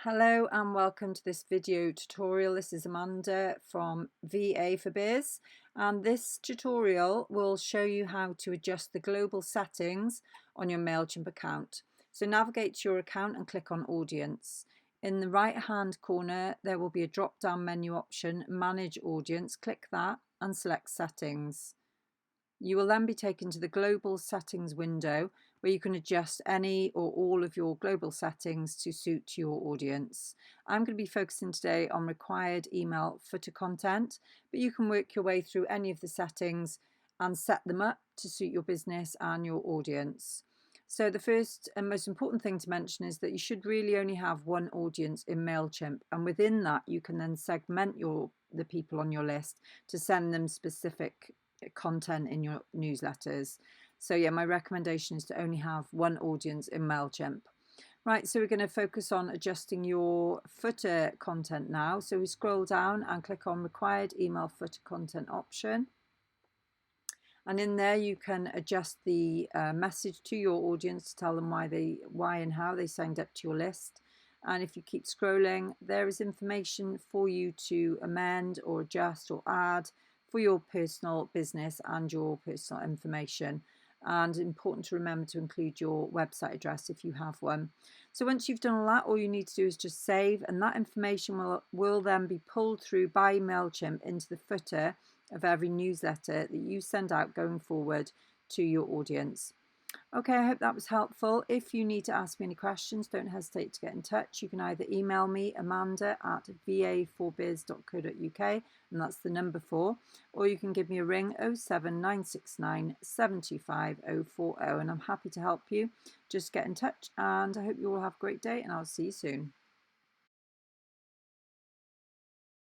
Hello and welcome to this video tutorial. This is Amanda from VA for Biz, and this tutorial will show you how to adjust the global settings on your Mailchimp account. So navigate to your account and click on Audience. In the right hand corner there will be a drop down menu option, Manage Audience. Click that and select Settings. You will then be taken to the global settings window where you can adjust any or all of your global settings to suit your audience. I'm going to be focusing today on required email footer content, but you can work your way through any of the settings and set them up to suit your business and your audience. So the first and most important thing to mention is that you should really only have one audience in Mailchimp, and within that you can then segment the people on your list to send them specific content in your newsletters. So yeah, my recommendation is to only have one audience in Mailchimp. Right, so we're going to focus on adjusting your footer content now. So we scroll down and click on required email footer content option. And in there you can adjust the message to your audience to tell them why and how they signed up to your list. And if you keep scrolling, there is information for you to amend or adjust or add for your personal business and your personal information. And important to remember to include your website address if you have one. So once you've done all that, all you need to do is just save, and that information will then be pulled through by Mailchimp into the footer of every newsletter that you send out going forward to your audience. Okay, I hope that was helpful. If you need to ask me any questions, don't hesitate to get in touch. You can either email me, amanda@vaforbiz.co.uk, and that's the number 4, or you can give me a ring 07969 725 040, and I'm happy to help you. Just get in touch, and I hope you all have a great day, and I'll see you soon.